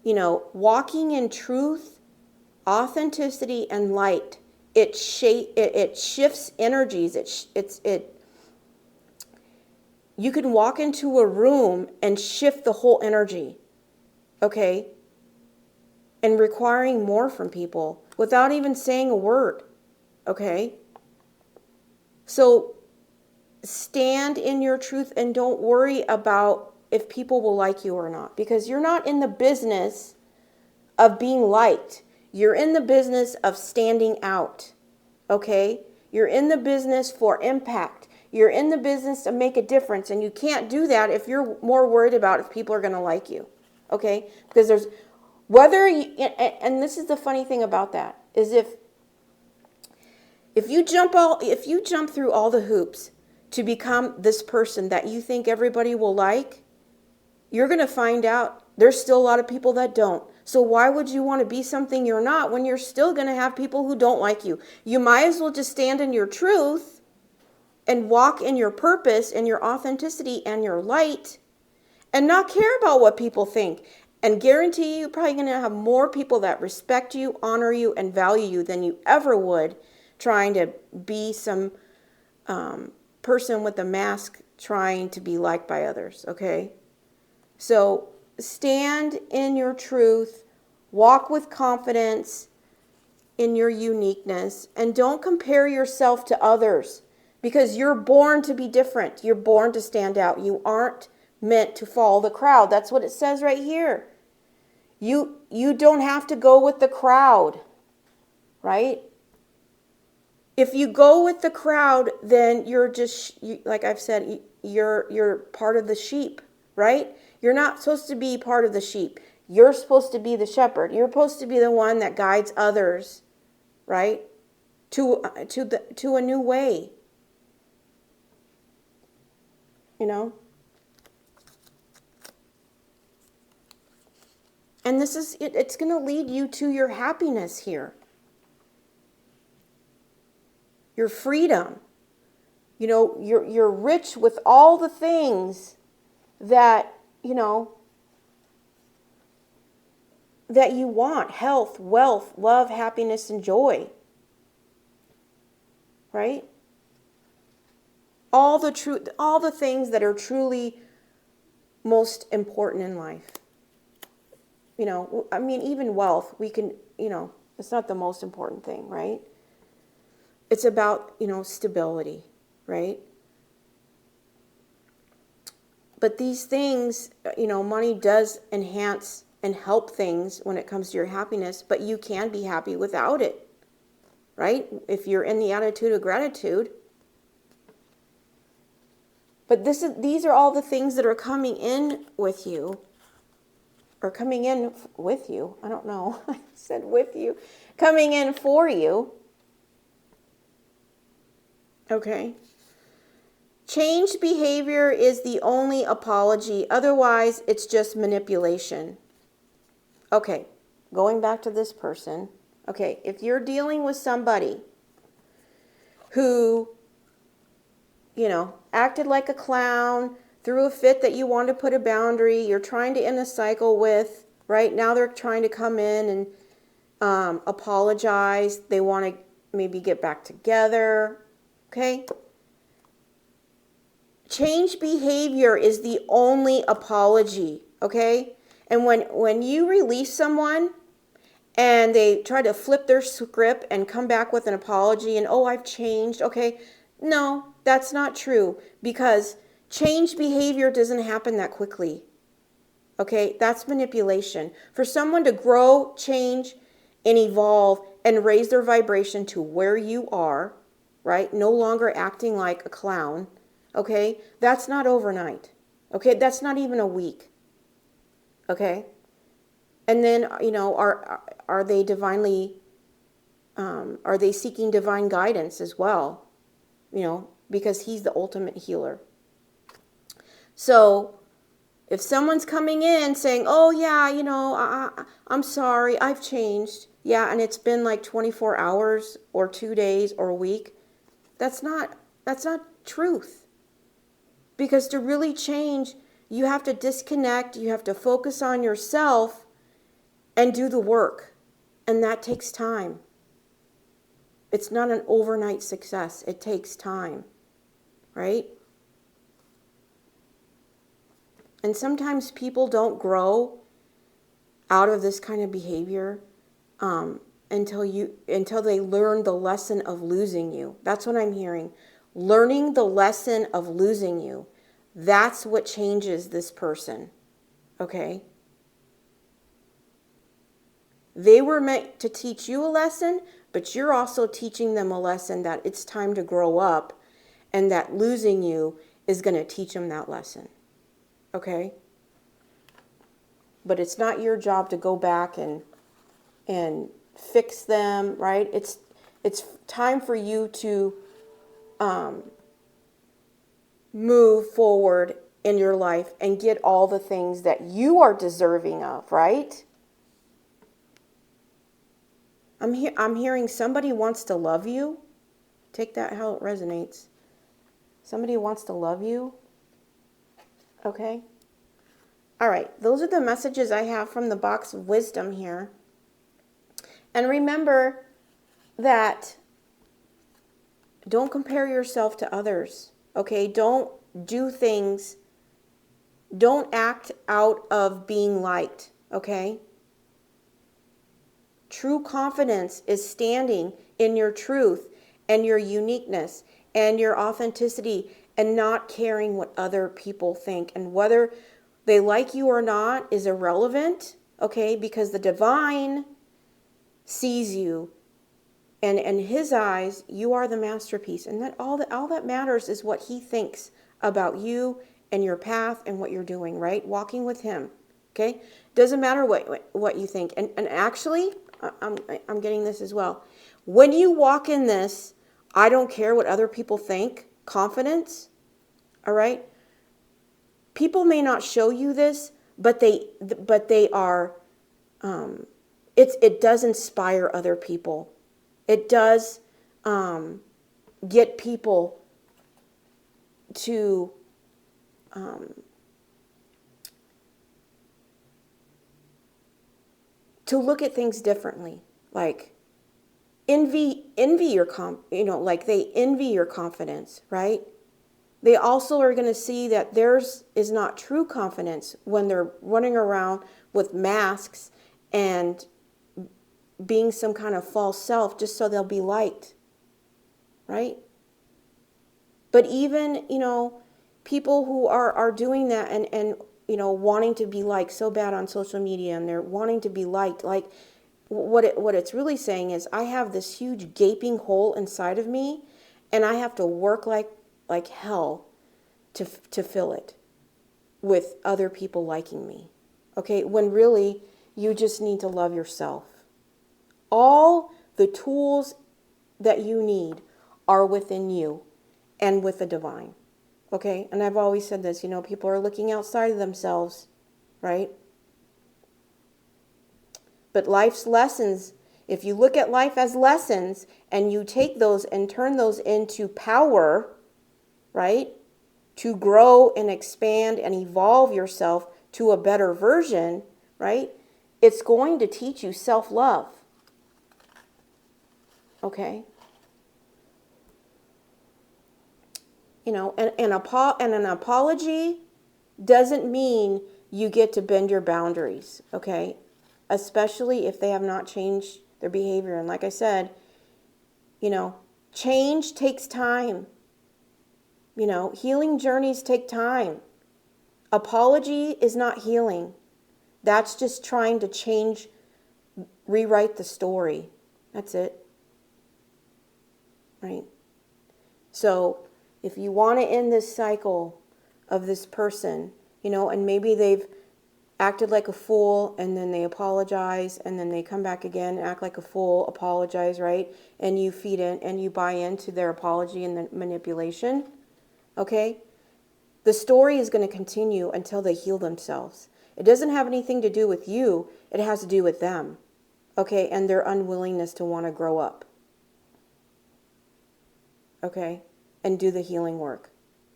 Walking in truth, authenticity, and light, it shifts energies. You can walk into a room and shift the whole energy, okay? And requiring more from people without even saying a word, okay? So stand in your truth and don't worry about if people will like you or not, because you're not in the business of being liked. You're in the business of standing out, okay? You're in the business for impact. You're in the business to make a difference, and you can't do that if you're more worried about if people are going to like you, okay? Because there's, and this is the funny thing about that, is if you jump through all the hoops to become this person that you think everybody will like, you're going to find out there's still a lot of people that don't. So why would you want to be something you're not when you're still going to have people who don't like you? You might as well just stand in your truth and walk in your purpose and your authenticity and your light and not care about what people think. And guarantee you're probably going to have more people that respect you, honor you, and value you than you ever would trying to be some person with a mask trying to be liked by others, okay? So stand in your truth, walk with confidence in your uniqueness, and don't compare yourself to others because you're born to be different. You're born to stand out. You aren't meant to follow the crowd. That's what it says right here. You don't have to go with the crowd, right? If you go with the crowd, then you're just, like I've said, you're part of the sheep, right? You're not supposed to be part of the sheep. You're supposed to be the shepherd. You're supposed to be the one that guides others, right? To a new way. And it's going to lead you to your happiness here. Your freedom. You're rich with all the things that, that you want: health, wealth, love, happiness, and joy. Right? All the things that are truly most important in life. Even wealth, we can, it's not the most important thing, right? It's about, stability, right? But these things, money does enhance and help things when it comes to your happiness, but you can be happy without it, right? If you're in the attitude of gratitude. But these are all the things that are coming in with you, or coming in with you. I don't know. I said with you. Coming in for you. Okay. Changed behavior is the only apology. Otherwise, it's just manipulation. Okay, going back to this person. Okay, if you're dealing with somebody who, acted like a clown, through a fit that you want to put a boundary, you're trying to end a cycle with, right? Now they're trying to come in and apologize. They want to maybe get back together, okay? Change behavior is the only apology, okay? And when you release someone and they try to flip their script and come back with an apology and, oh, I've changed, okay? No, that's not true, because change behavior doesn't happen that quickly, okay? That's manipulation. For someone to grow, change, and evolve and raise their vibration to where you are, right? No longer acting like a clown, okay? That's not overnight, okay? That's not even a week, okay? And then, are they divinely, are they seeking divine guidance as well? Because he's the ultimate healer. So if someone's coming in saying, oh yeah, I'm sorry, I've changed. Yeah, and it's been like 24 hours or 2 days or a week. That's not truth. Because to really change, you have to disconnect, you have to focus on yourself and do the work. And that takes time. It's not an overnight success. It takes time, right? And sometimes people don't grow out of this kind of behavior until they learn the lesson of losing you. That's what I'm hearing. Learning the lesson of losing you. That's what changes this person. Okay? They were meant to teach you a lesson, but you're also teaching them a lesson that it's time to grow up, and that losing you is going to teach them that lesson. Okay? But it's not your job to go back and fix them, right? It's time for you to move forward in your life and get all the things that you are deserving of, right? I'm hearing somebody wants to love you. Take that how it resonates. Somebody wants to love you. Okay? All right. Those are the messages I have from the box of wisdom here. And remember that don't compare yourself to others. Okay? Don't do things. Don't act out of being liked. Okay? True confidence is standing in your truth and your uniqueness and your authenticity and not caring what other people think. And whether they like you or not is irrelevant, okay? Because the divine sees you, and in his eyes, you are the masterpiece. And that all that matters is what he thinks about you and your path and what you're doing, right? Walking with him, okay? Doesn't matter what you think. And actually, I'm getting this as well. When you walk in this, I don't care what other people think, confidence, all right? People may not show you this, but they are, it does inspire other people. It does get people to look at things differently. Like envy your like they envy your confidence, right? They also are going to see that theirs is not true confidence when they're running around with masks and being some kind of false self just so they'll be liked, right? But even, people who are doing that and wanting to be liked so bad on social media, and they're wanting to be liked, like what it's really saying is, I have this huge gaping hole inside of me, and I have to work like hell to fill it with other people liking me. Okay, when really you just need to love yourself. All the tools that you need are within you and with the divine. Okay, and I've always said this, people are looking outside of themselves, right? But life's lessons, if you look at life as lessons and you take those and turn those into power, right? to grow and expand and evolve yourself to a better version, right? It's going to teach you self-love. Okay? You know, and an apology doesn't mean you get to bend your boundaries, okay? Especially if they have not changed their behavior. And like I said, you know, change takes time. You know, healing journeys take time. Apology is not healing. That's just trying to change, rewrite the story. That's it. Right? So, if you want to end this cycle of this person, you know, and maybe they've acted like a fool and then they apologize and then they come back again and act like a fool, apologize, right? And you feed in and you buy into their apology and the manipulation, okay? The story is going to continue until they heal themselves. It doesn't have anything to do with you. It has to do with them, okay? And their unwillingness to want to grow up, okay? And do the healing work,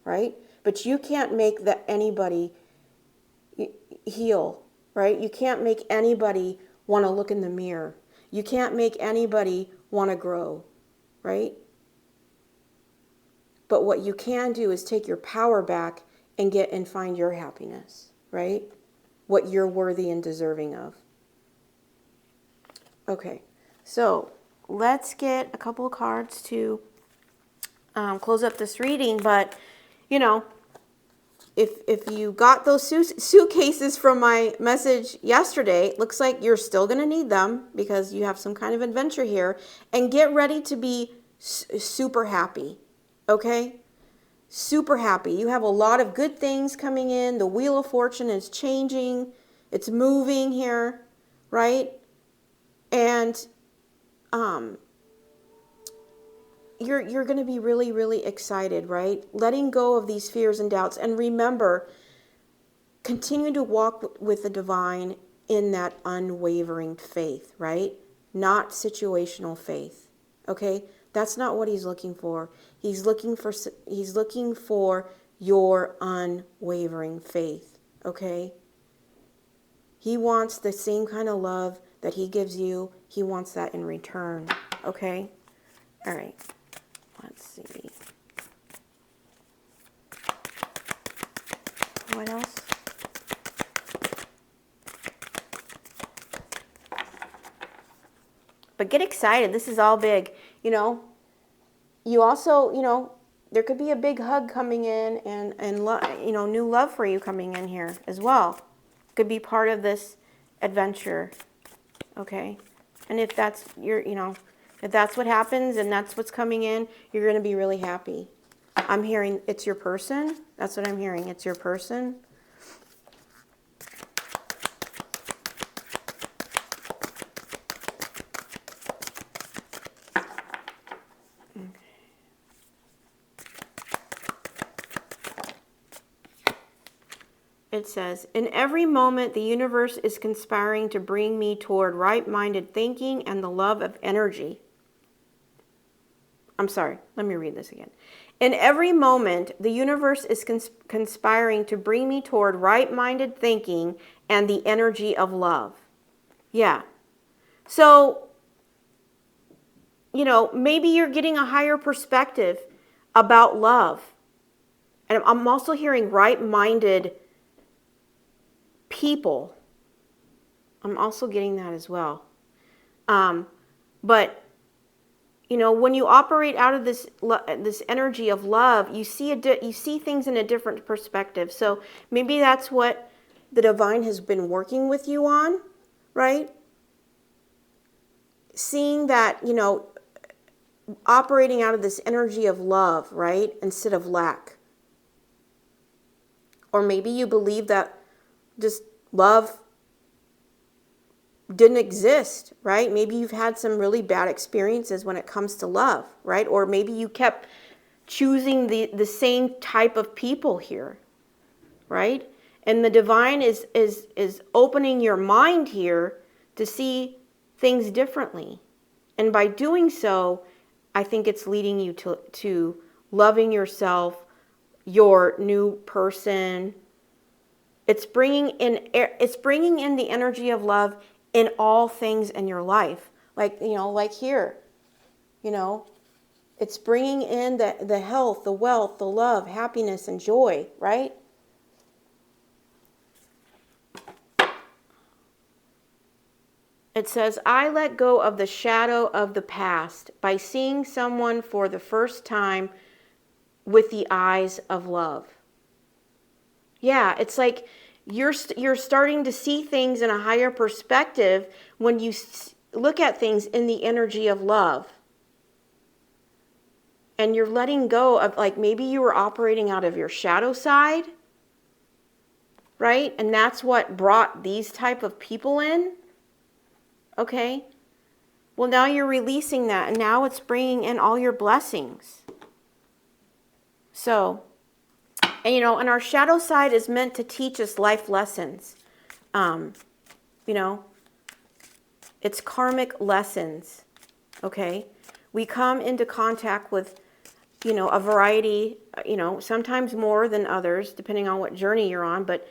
right? But you can't make anybody heal, right? You can't make anybody want to look in the mirror. You can't make anybody want to grow, right? But what you can do is take your power back and get and find your happiness, right? What you're worthy and deserving of. Okay, so let's get a couple of cards to close up this reading. But, you know, if you got those suitcases from my message yesterday, it looks like you're still going to need them because you have some kind of adventure here. And get ready to be super happy, okay? Super happy. You have a lot of good things coming in. The Wheel of Fortune is changing. It's moving here, right? And you're going to be really, really excited, right? Letting go of these fears and doubts. And remember, continue to walk with the divine in that unwavering faith, right? Not situational faith, okay? That's not what he's looking for. He's looking for your unwavering faith, okay? He wants the same kind of love that he gives you. He wants that in return, okay? All right. Let's see. What else? But get excited. This is all big. You know, you also, you know, there could be a big hug coming in and you know, new love for you coming in here as well. Could be part of this adventure. Okay? And if that's you know, if that's what happens and that's what's coming in, you're going to be really happy. I'm hearing it's your person. That's what I'm hearing. It's your person. It says, in every moment, the universe is conspiring to bring me toward right-minded thinking and the love of energy. I'm sorry, let me read this again. In every moment, the universe is conspiring to bring me toward right-minded thinking and the energy of love. Yeah. So, you know, maybe you're getting a higher perspective about love. And I'm also hearing right-minded people. I'm also getting that as well. But you know, when you operate out of this energy of love, you see things in a different perspective. So maybe that's what the divine has been working with you on, right? Seeing that, you know, operating out of this energy of love, right, instead of lack. Or maybe you believe that just love didn't exist, right? Maybe you've had some really bad experiences when it comes to love, right? Or maybe you kept choosing the same type of people here, right? And the divine is opening your mind here to see things differently. And by doing so, I think it's leading you to loving yourself, your new person. It's bringing in the energy of love in all things in your life. Like, like here, it's bringing in the health, the wealth, the love, happiness, and joy, right? It says, I let go of the shadow of the past by seeing someone for the first time with the eyes of love. Yeah, it's like you're starting to see things in a higher perspective when you look at things in the energy of love. And you're letting go of, like, maybe you were operating out of your shadow side, right? And that's what brought these type of people in. Okay? Well, now you're releasing that, and now it's bringing in all your blessings. So, and and our shadow side is meant to teach us life lessons. It's karmic lessons. Okay? We come into contact with, a variety, sometimes more than others, depending on what journey you're on, but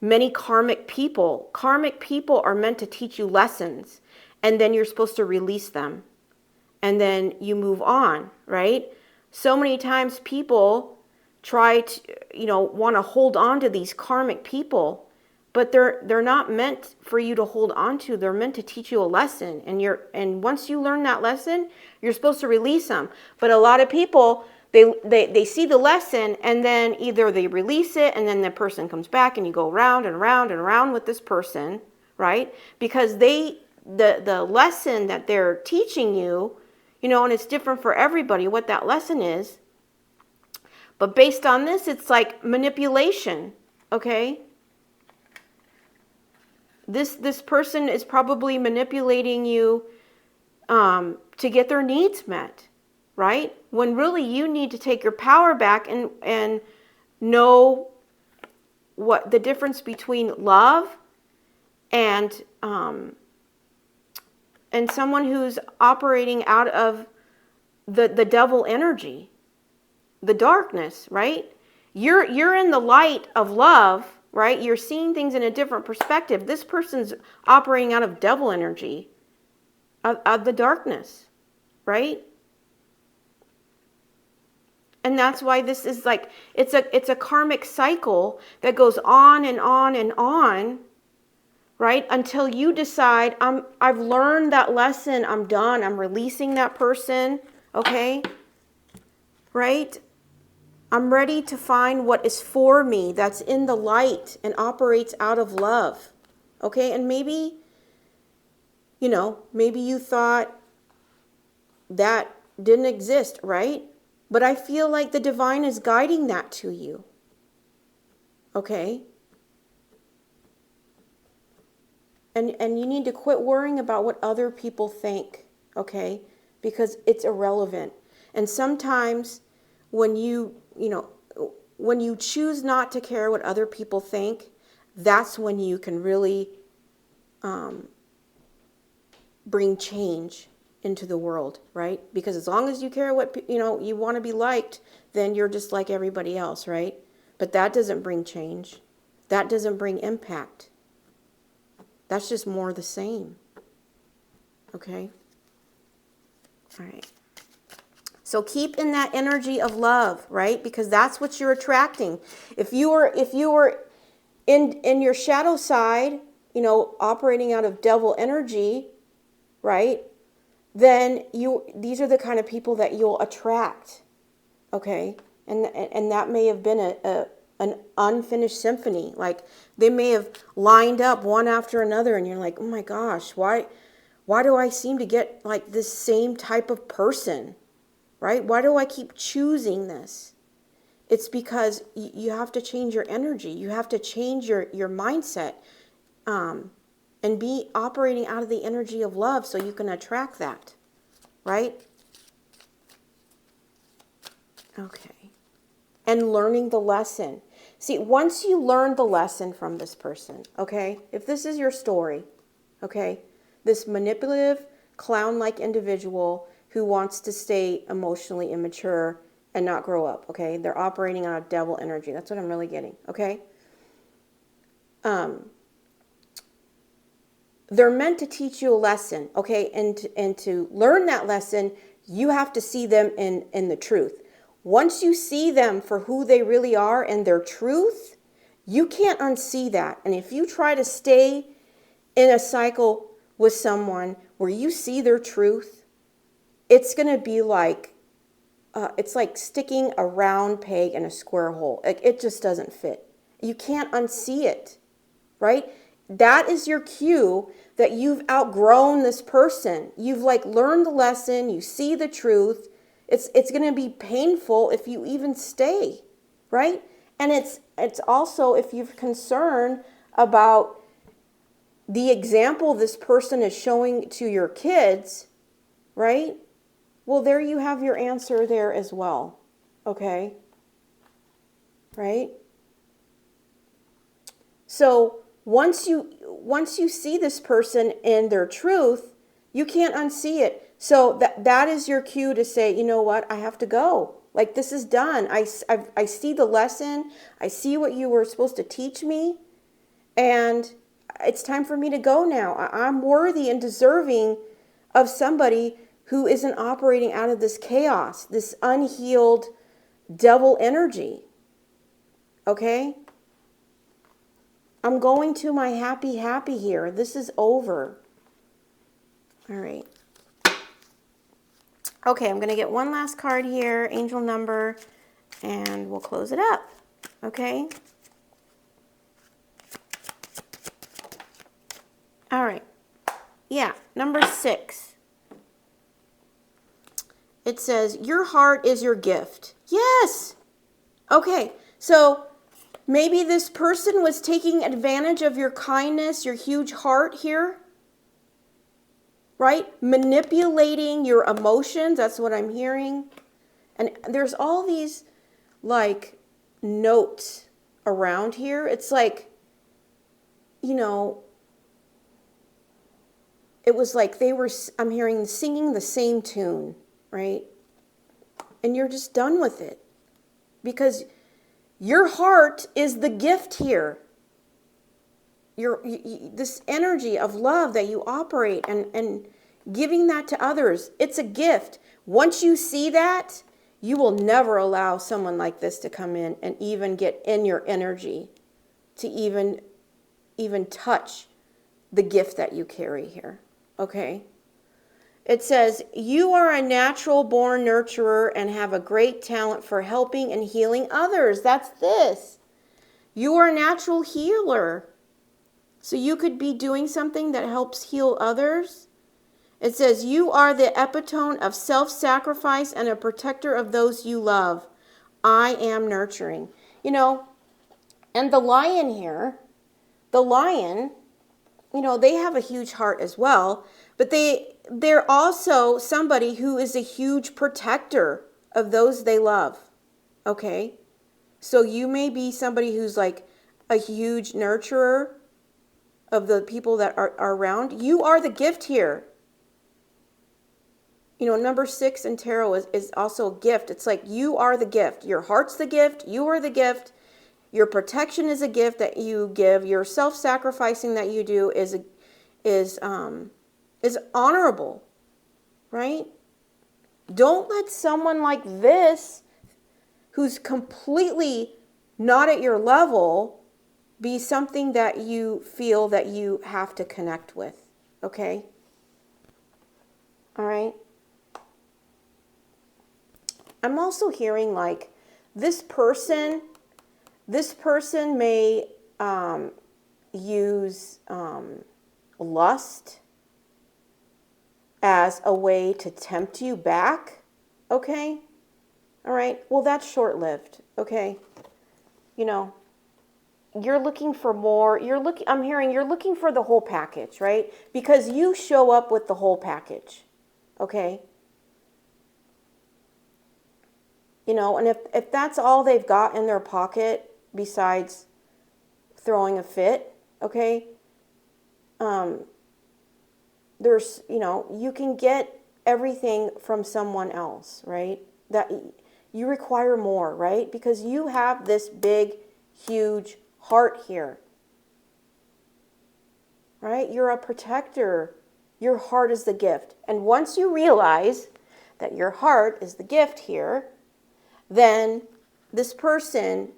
many karmic people. Karmic people are meant to teach you lessons, and then you're supposed to release them. And then you move on, right? So many times people try to, want to hold on to these karmic people, but they're not meant for you to hold on to. They're meant to teach you a lesson. And once you learn that lesson, you're supposed to release them. But a lot of people, they see the lesson, and then either they release it, and then the person comes back, and you go round and round and round with this person, right? Because the lesson that they're teaching you, and it's different for everybody what that lesson is. But based on this, it's like manipulation, okay? This person is probably manipulating you to get their needs met, right? When really you need to take your power back and know what the difference between love and someone who's operating out of the devil energy, the darkness, right? You're in the light of love, right? You're seeing things in a different perspective. This person's operating out of devil energy, of the darkness, right? And that's why this is like, it's a karmic cycle that goes on and on and on, right? Until you decide, I've learned that lesson, I'm done, I'm releasing that person, okay? Right? I'm ready to find what is for me, that's in the light and operates out of love, okay? And maybe you thought that didn't exist, right? But I feel like the divine is guiding that to you, okay? And you need to quit worrying about what other people think, okay? Because it's irrelevant. And sometimes when you choose not to care what other people think, that's when you can really bring change into the world, right? Because as long as you care what, you want to be liked, then you're just like everybody else, right? But that doesn't bring change. That doesn't bring impact. That's just more the same. Okay? All right. So keep in that energy of love, right? Because that's what you're attracting. If you were in your shadow side, operating out of devil energy, right? Then these are the kind of people that you'll attract. Okay? And that may have been an unfinished symphony. Like, they may have lined up one after another, and you're like, oh my gosh, why do I seem to get like this same type of person, right? Why do I keep choosing this? It's because you have to change your energy. You have to change your mindset and be operating out of the energy of love so you can attract that, right? Okay. And learning the lesson. See, once you learn the lesson from this person, okay, if this is your story, okay, this manipulative, clown-like individual who wants to stay emotionally immature and not grow up, okay? They're operating on a devil energy. That's what I'm really getting, okay? They're meant to teach you a lesson, okay? And to learn that lesson, you have to see them in the truth. Once you see them for who they really are and their truth, you can't unsee that. And if you try to stay in a cycle with someone where you see their truth, it's going to be like, it's like sticking a round peg in a square hole. It just doesn't fit. You can't unsee it, right? That is your cue that you've outgrown this person. You've like learned the lesson. You see the truth. It's going to be painful if you even stay, right? And it's also if you're concerned about the example this person is showing to your kids, right? Well, there you have your answer there as well, okay? Right? So once you see this person in their truth, you can't unsee it. So that is your cue to say, you know what, I have to go. Like, this is done. I see the lesson. I see what you were supposed to teach me. And it's time for me to go now. I'm worthy and deserving of somebody who isn't operating out of this chaos, this unhealed devil energy. Okay? I'm going to my happy here. This is over. All right. Okay, I'm going to get one last card here, angel number, and we'll close it up. Okay? All right. Yeah, number 6. It says, your heart is your gift. Yes. Okay, so maybe this person was taking advantage of your kindness, your huge heart here, right? Manipulating your emotions. That's what I'm hearing. And there's all these like notes around here. It's like, you know, it was like they were, I'm hearing singing the same tune, right? And you're just done with it because your heart is the gift here. This energy of love that you operate and giving that to others, it's a gift. Once you see that, you will never allow someone like this to come in and even get in your energy to even touch the gift that you carry here. Okay? It says, you are a natural born nurturer and have a great talent for helping and healing others. That's this. You are a natural healer. So you could be doing something that helps heal others. It says, you are the epitome of self-sacrifice and a protector of those you love. I am nurturing. You know, and the lion here, the lion, you know, they have a huge heart as well, but they're also somebody who is a huge protector of those they love. Okay? So you may be somebody who's like a huge nurturer of the people that are around. You are the gift here. You know, number 6 in tarot is also a gift. It's like you are the gift. Your heart's the gift. You are the gift. Your protection is a gift that you give. Your self-sacrificing that you do is honorable, right? Don't let someone like this, who's completely not at your level, be something that you feel that you have to connect with, okay? All right? I'm also hearing like this person may use lust as a way to tempt you back, okay? All right, well, that's short-lived, okay? You know, you're looking for more, I'm hearing you're looking for the whole package, right? Because you show up with the whole package, okay? You know, and if that's all they've got in their pocket besides throwing a fit, okay, there's, you know, you can get everything from someone else, right? That you require more, right? Because you have this big, huge heart here, right? You're a protector. Your heart is the gift. And once you realize that your heart is the gift here, then this person,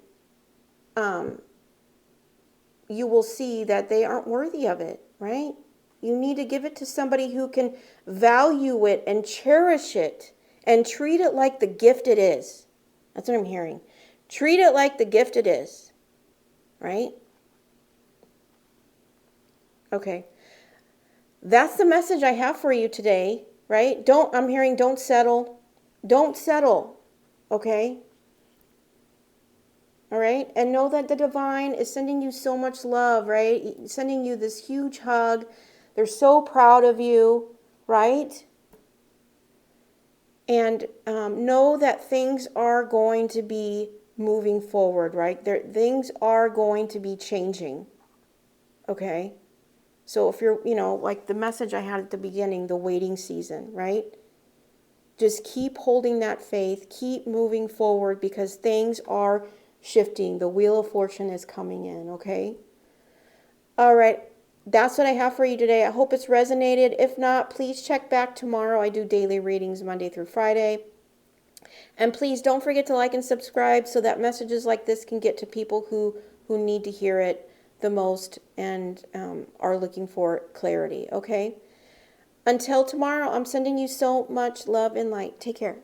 you will see that they aren't worthy of it, right? You need to give it to somebody who can value it and cherish it and treat it like the gift it is. That's what I'm hearing. Treat it like the gift it is, right? Okay. That's the message I have for you today, right? I'm hearing don't settle. Don't settle, okay? All right? And know that the divine is sending you so much love, right? Sending you this huge hug. They're so proud of you, right? And know that things are going to be moving forward, right? Things are going to be changing, okay? So if you're, like the message I had at the beginning, the waiting season, right? Just keep holding that faith, keep moving forward because things are shifting. The wheel of fortune is coming in, okay? All right. That's what I have for you today. I hope it's resonated. If not, please check back tomorrow. I do daily readings Monday through Friday. And please don't forget to like and subscribe so that messages like this can get to people who need to hear it the most and are looking for clarity, okay? Until tomorrow, I'm sending you so much love and light. Take care.